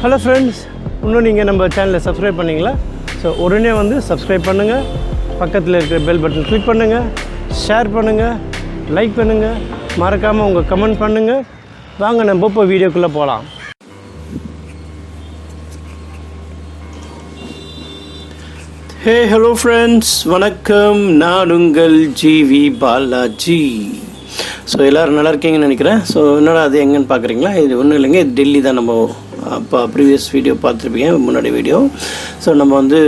Hello friends, இன்னும் நீங்கள் நம்ம சேனலை சப்ஸ்கிரைப் பண்ணிங்களா? ஸோ உடனே வந்து சப்ஸ்கிரைப் பண்ணுங்கள், பக்கத்தில் இருக்கிற பெல் பட்டன் கிளிக் பண்ணுங்கள், ஷேர் பண்ணுங்கள், லைக் பண்ணுங்கள், மறக்காமல் உங்கள் கமெண்ட் பண்ணுங்கள். வாங்க நம்ம இப்போ வீடியோக்குள்ளே போகலாம். ஹலோ ஃப்ரெண்ட்ஸ், வணக்கம். நான் உங்கள் ஜிவி பாலாஜி. ஸோ எல்லோரும் நல்லா இருக்கீங்கன்னு நினைக்கிறேன். ஸோ என்னடா அது எங்கேன்னு பார்க்குறீங்களா? இது ஒன்றும் இல்லைங்க, இது டெல்லி தான். நம்ம அப்போ ப்ரீவியஸ் வீடியோ பார்த்துருப்பீங்க, முன்னாடி வீடியோ. ஸோ நம்ம வந்து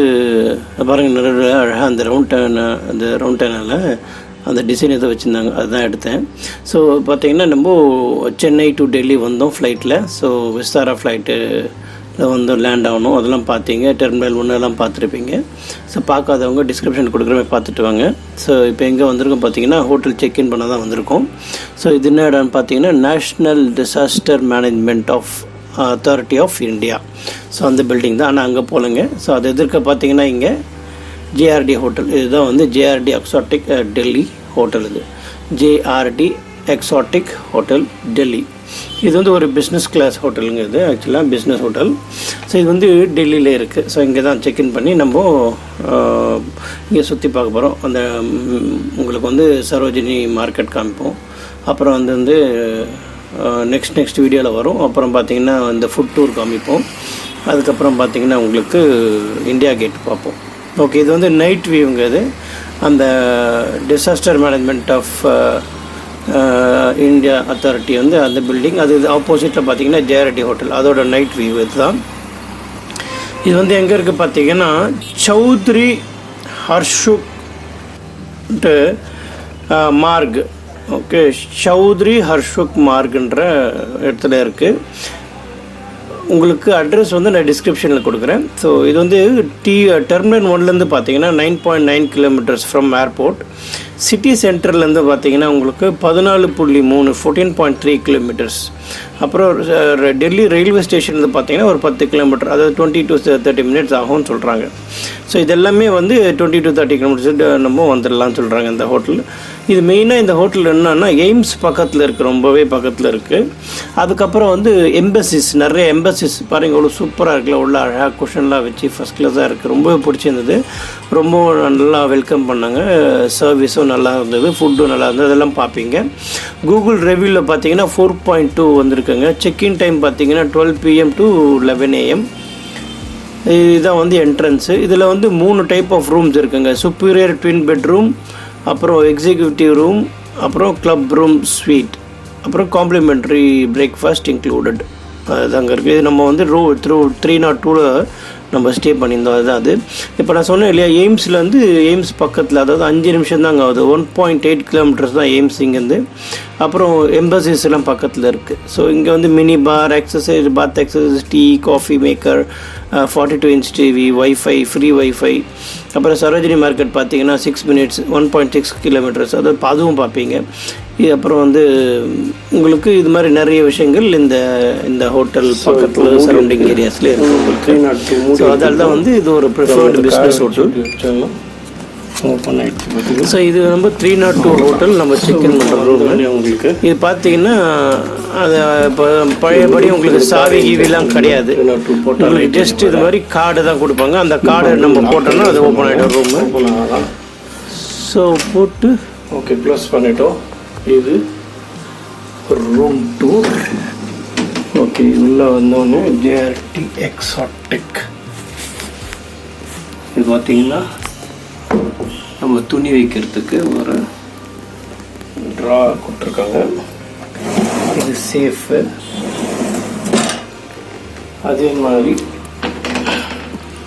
பாருங்கள், நிறைய அழகாக அந்த ரவுண்ட் டேனில் அந்த டிசைன் எதை வச்சுருந்தாங்க, அதுதான் எடுத்தேன். ஸோ பார்த்திங்கன்னா நம்ம சென்னை டு டெல்லி வந்தோம் ஃப்ளைட்டில். ஸோ விஸ்தாரா ஃப்ளைட்டில் வந்து லேண்ட் ஆகணும். அதெல்லாம் பார்த்தீங்க, டெர்மினல் 1 எல்லாம் பார்த்துருப்பீங்க. ஸோ பார்க்காதவங்க டிஸ்கிரிப்ஷன் கொடுக்குற மாதிரி பார்த்துட்டு வாங்க. ஸோ இப்போ எங்கே வந்திருக்கோம் பார்த்தீங்கன்னா, ஹோட்டல் செக்இன் பண்ண தான் வந்திருக்கோம். ஸோ இது என்ன இடம்னு பார்த்தீங்கன்னா, national disaster management authority of India. So அந்த பில்டிங் தான். ஆனால் அங்கே போகலங்க. ஸோ அது எதிர்க்க பார்த்தீங்கன்னா இங்கே ஜேஆர்டி ஹோட்டல். இதுதான் வந்து ஜேஆர்டி எக்ஸாட்டிக் டெல்லி ஹோட்டல். இது ஜேஆர்டி எக்ஸாட்டிக் ஹோட்டல் டெல்லி. இது வந்து ஒரு பிஸ்னஸ் கிளாஸ் ஹோட்டலுங்க. இது ஆக்சுவலாக பிஸ்னஸ் ஹோட்டல். ஸோ இது வந்து டெல்லியில் இருக்குது. ஸோ இங்கே தான் செக்இன் பண்ணி நம்ம இங்கே சுற்றி பார்க்க போகிறோம். அந்த உங்களுக்கு வந்து சரோஜினி மார்க்கெட் காமிப்போம். அப்புறம் வந்து நெக்ஸ்ட் வீடியோவில் வரும். அப்புறம் பார்த்திங்கன்னா இந்த ஃபுட் டூர் காமிப்போம். அதுக்கப்புறம் பார்த்திங்கன்னா உங்களுக்கு இந்தியா கேட் பார்ப்போம். ஓகே, இது வந்து நைட் வியூங்க. இது அந்த disaster management of India authority வந்து அந்த பில்டிங். அது ஆப்போசிட்டில் பார்த்தீங்கன்னா ஜேஆர்டி ஹோட்டல், அதோட நைட் வியூ இதுதான். இது வந்து எங்கே இருக்குது பார்த்தீங்கன்னா, சௌத்ரி ஹர்ஷுக் மார்க். ஓகே, சௌத்ரி ஹர்ஷுக் மார்க்ன்ற இடத்துல இருக்குது. உங்களுக்கு அட்ரஸ் வந்து நான் டிஸ்கிரிப்ஷனில் கொடுக்குறேன். ஸோ இது வந்து டெர்மினல் 1லேருந்து பார்த்தீங்கன்னா 9.9 கிலோமீட்டர்ஸ் ஃப்ரம் ஏர்போர்ட். சிட்டி சென்டர்லேருந்து பார்த்தீங்கன்னா உங்களுக்கு 14.3 கிலோமீட்டர்ஸ். அப்புறம் டெல்லி ரயில்வே ஸ்டேஷன்லேருந்து பார்த்தீங்கன்னா ஒரு 10 கிலோமீட்டர், அதாவது 20 to 30 மினிட்ஸ் ஆகும்னு சொல்கிறாங்க. ஸோ இதெல்லாமே வந்து 20 to 30 கிலோமீட்டர்ஸ் நம்ம வந்துடலாம்னு சொல்கிறாங்க இந்த ஹோட்டல். இது மெயினாக இந்த ஹோட்டல் என்னன்னா எய்ம்ஸ் பக்கத்தில் இருக்குது, ரொம்பவே பக்கத்தில் இருக்குது. அதுக்கப்புறம் வந்து எம்பசிஸ், நிறைய எம்பசிஸ் பாருங்கள், அவ்வளோ சூப்பராக இருக்குல்ல, உள்ள அழகாக குஷன்லாம் வச்சு ஃபஸ்ட் கிளாஸாக இருக்குது. ரொம்பவே பிடிச்சிருந்தது. ரொம்ப நல்லா வெல்கம் பண்ணாங்க. சர்வீஸும் நல்லா இருந்தது, ஃபுட்டும் நல்லா இருந்தது. அதெல்லாம் பார்ப்பீங்க. கூகுள் ரிவ்யூவில் பார்த்தீங்கன்னா 4.2 வந்திருக்குங்க. செக்இன் டைம் பார்த்தீங்கன்னா 12 PM to 11 AM. இதுதான் வந்து என்ட்ரன்ஸு. இதில் வந்து 3 டைப் ஆஃப் ரூம்ஸ் இருக்குங்க. சுப்பீரியர் ட்வின் பெட்ரூம், அப்புறம் எக்ஸிக்யூட்டிவ் ரூம், அப்புறம் கிளப் ரூம் ஸ்வீட், அப்புறம் காம்ப்ளிமெண்ட்ரி பிரேக்ஃபாஸ்ட் இன்க்ளூடட். அதுதாங்க இருக்குது. இது நம்ம வந்து 302 நம்ம ஸ்டே பண்ணியிருந்தோம். அதுதான் அது. இப்போ நான் சொன்னேன் இல்லையா, எய்ம்ஸ்லேருந்து எய்ம்ஸ் பக்கத்தில், அதாவது 5 நிமிஷம் தாங்க ஆகுது. 1.8 கிலோமீட்டர்ஸ் தான் எய்ம்ஸ் இங்கேருந்து. அப்புறம் எம்பசிஸ் எல்லாம் பக்கத்தில் இருக்குது. ஸோ இங்கே வந்து mini bar, exercise, bath exercise, tea, coffee maker, 42 inch TV, wifi, free wifi. அப்புறம் சரோஜினி மார்க்கெட் பார்த்தீங்கன்னா 6 minutes, 1.6 கிலோமீட்டர்ஸ், அதாவது அதுவும் பார்ப்பீங்க. இது அப்புறம் வந்து உங்களுக்கு இது மாதிரி நிறைய விஷயங்கள் இந்த ஹோட்டல் பக்கத்தில் சரௌண்டிங் ஏரியாஸ்லேயே இருக்குது உங்களுக்கு. ஸோ அதனால தான் வந்து இது ஒரு ப்ரிஃபர்டு பிஸ்னஸ் ஹோட்டல். ஸோ இது நம்ம 302 ஹோட்டல் நம்ம செக்இன் பண்ணுற ரூம் உங்களுக்கு. இது பார்த்தீங்கன்னா அது இப்போ பழையபடி உங்களுக்கு சாவி கீவிலாம் கிடையாது. உங்களுக்கு ஜஸ்ட் இது மாதிரி கார்டு தான் கொடுப்பாங்க. அந்த கார்டை நம்ம போட்டோம்னா அது ஓப்பன் ஆகிடும் ரூமு. ஸோ போட்டு ஓகே க்ளோஸ் பண்ணிட்டோம். இது ரூம் 2. ஓகே, உள்ளே வந்தோடனே ஜேஆர்டி எக்ஸாட்டிக். இது பார்த்தீங்கன்னா நம்ம துணி வைக்கிறதுக்கு ஒரு ட்ரா கொடுத்துருக்காங்க. இது சேஃபு. அதே மாதிரி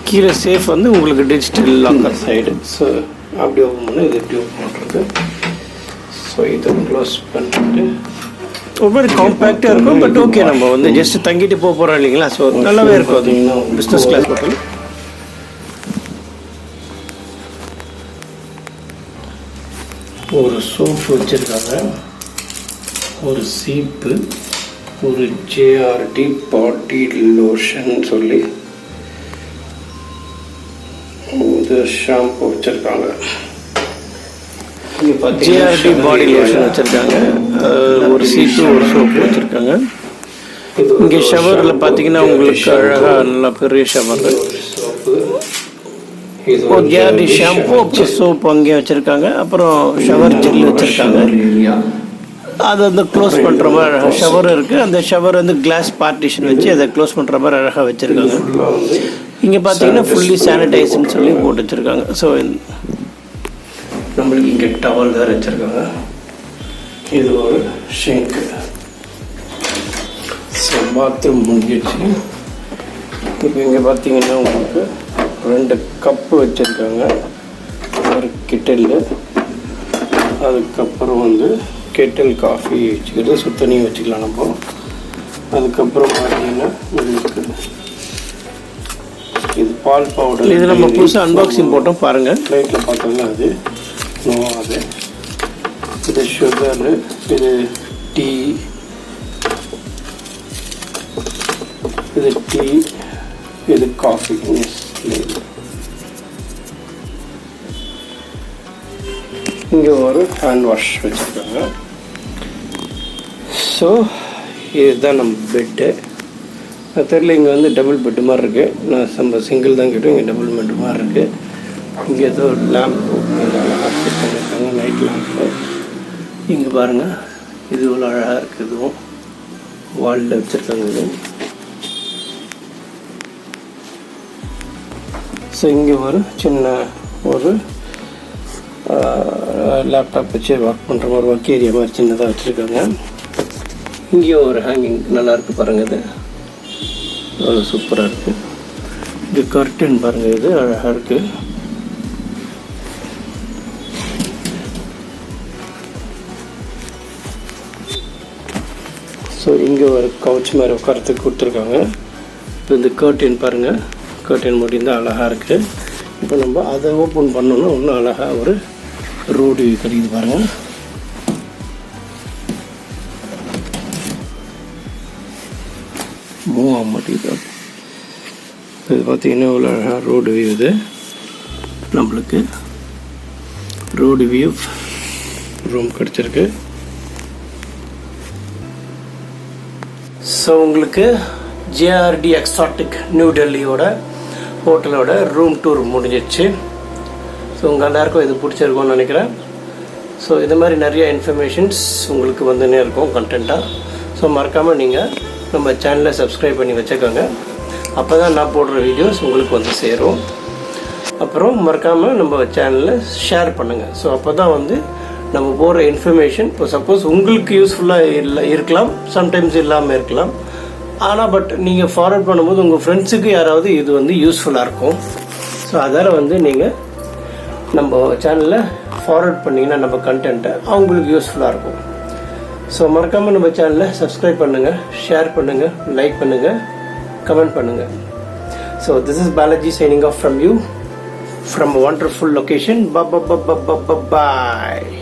கீழே சேஃப் வந்து உங்களுக்கு டிஜிட்டல் லாக்கர் சைடு. ஸோ அப்படி ஓப்பன் பண்ணி இது எப்படி ஓப்பன் பண்ணுறது. ஸோ இதை க்ளோஸ் பண்ணிட்டு ஒரு மாதிரி காம்பேக்டாக இருக்கும். பட் ஓகே, நம்ம வந்து ஜஸ்ட் தங்கிட்டு போகிறோம் இல்லைங்களா. ஸோ நல்லாவே இருக்கும். அது பிஸ்னஸ் கிளாஸ் ஹோட்டல். ஒரு சோப்பு வச்சுருக்காங்க, ஒரு சீப்பு, ஒரு ஜேஆர்டி பாடி லோஷன் சொல்லி இது ஷாம்பு வச்சுருக்காங்க. ஜேஆர்டி பாடி லோஷன் வச்சுருக்காங்க. ஒரு சீப்பு, ஒரு சோப்பு வச்சுருக்காங்க. இங்கே ஷவரில் பார்த்தீங்கன்னா உங்களுக்கு அழகாக நல்லா பெரிய ஷவர். ஒரு ஜாடி ஷாம்பு, அப்புறம் சோப்பு அங்கேயே வச்சுருக்காங்க. அப்புறம் ஷவர் ஜெல் வச்சுருக்காங்க. அதை வந்து க்ளோஸ் பண்ணுற மாதிரி அழகாக ஷவர் இருக்குது. அந்த ஷவர் வந்து கிளாஸ் பார்ட்டிஷன் வச்சு அதை க்ளோஸ் பண்ணுற மாதிரி அழகாக வச்சுருக்காங்க. இங்கே பார்த்தீங்கன்னா ஃபுல்லி சானிடைஸ்ன்னு சொல்லி போட்டு வச்சுருக்காங்க. ஸோ நம்மளுக்கு இங்கே டவல் வேறு வச்சுருக்காங்க. இது ஒரு ஷிங்க்கு. ஸோ பாத்ரூம் முடிஞ்சிடுச்சு. இப்போ இங்கே பார்த்தீங்கன்னா உங்களுக்கு 2 கப்பு வச்சுருக்காங்க. ஒரு கிட்டலு, அதுக்கப்புறம் வந்து கெட்டில் காஃபி வச்சுக்கிட்டு சுத்தண்ணியும் வச்சுக்கலாம் நம்ம. அதுக்கப்புறம் பார்த்தீங்கன்னா உங்களுக்கு இது பால் பவுடர். இது நம்ம புதுசாக அன்பாக்சிங் போட்டோம் பாருங்கள். லைட்டில் பார்த்தோம்னா அது அது இது சுகரு, இது டீ, இது காஃபி. இங்கே ஒரு ஹேண்ட் வாஷ் வச்சுருக்காங்க. ஸோ இதுதான் நம்ம பெட்டு. தெரியல, இங்கே வந்து டபுள் பெட்டு மாதிரி இருக்குது. நான் நம்ம சிங்கிள் தான் கேட்டோம், இங்கே டபுள் பெட்டு மாதிரி இருக்குது. இங்கே ஏதோ ஒரு லேம்ப்பு பண்ணியிருக்காங்க, நைட் லேம்ப்பு. இங்கே பாருங்கள், இது இவ்வளோ அழகாக இருக்குது. இதுவும் வாலில் வச்சுருக்காங்க. இதுவும் ஸோ இங்கே ஒரு சின்ன ஒரு லேப்டாப் வச்சு ஒர்க் பண்ணுற மாதிரி ஒர்க் ஏரியா மாதிரி சின்னதாக வச்சுருக்காங்க. இங்கே ஒரு ஹேங்கிங் நல்லாயிருக்கு பாருங்கள். இது அவ்வளோ சூப்பராக இருக்குது. இது கர்டன் பாருங்கள், இது அழகாக இருக்குது. ஸோ இங்கே ஒரு கவுச் மாதிரி உட்காரத்துக்கு கொடுத்துருக்காங்க. இப்போ இந்த கர்டன் பாருங்கள், கர்டன் முடிந்தால் அழகாக இருக்குது. இப்போ நம்ம அதை ஓப்பன் பண்ணோன்னா இன்னும் அழகாக ஒரு ரோடு கிடைக்குது பாருங்கள். மூவ் ஆக மாட்டேங்குது. இது பார்த்திங்கன்னா இவ்வளோ அழகாக ரோடு வியூ. இது நம்மளுக்கு ரோடு வியூ ரூம் கிடச்சிருக்கு. ஸோ உங்களுக்கு ஜேஆர்டி எக்ஸாட்டிக் நியூ டெல்லியோட ஹோட்டலோட ரூம் டூர் முடிஞ்சிடுச்சு. ஸோ உங்கள் எல்லாருக்கும் இது பிடிச்சிருக்கும்னு நினைக்கிறேன். ஸோ இது மாதிரி நிறைய இன்ஃபர்மேஷன்ஸ் உங்களுக்கு வந்துன்னே இருக்கும் கண்டென்ட்டாக. ஸோ மறக்காமல் நீங்கள் நம்ம சேனலை சப்ஸ்கிரைப் பண்ணி வச்சுக்கோங்க. அப்போ தான் நான் போடுற வீடியோஸ் உங்களுக்கு வந்து சேரும். அப்புறம் மறக்காமல் நம்ம சேனலை ஷேர் பண்ணுங்கள். ஸோ அப்போ தான் வந்து நம்ம போடுற இன்ஃபர்மேஷன் இப்போ சப்போஸ் உங்களுக்கு யூஸ்ஃபுல்லாக இருக்கலாம், சம்டைம்ஸ் இல்லாமல் இருக்கலாம். ஆனால் பட் நீங்கள் ஃபார்வர்ட் பண்ணும்போது உங்கள் ஃப்ரெண்ட்ஸுக்கு யாராவது இது வந்து யூஸ்ஃபுல்லாக இருக்கும். ஸோ அதால் வந்து நீங்கள் நம்ம சேனலில் ஃபார்வர்ட் பண்ணிங்கன்னா நம்ம கண்டென்ட்டை அவங்களுக்கு யூஸ்ஃபுல்லாக இருக்கும். ஸோ மறக்காமல் நம்ம சேனலை சப்ஸ்கிரைப் பண்ணுங்கள், ஷேர் பண்ணுங்கள், லைக் பண்ணுங்கள், கமெண்ட் பண்ணுங்கள். So this is Balaji signing off from you from a wonderful location. Bye.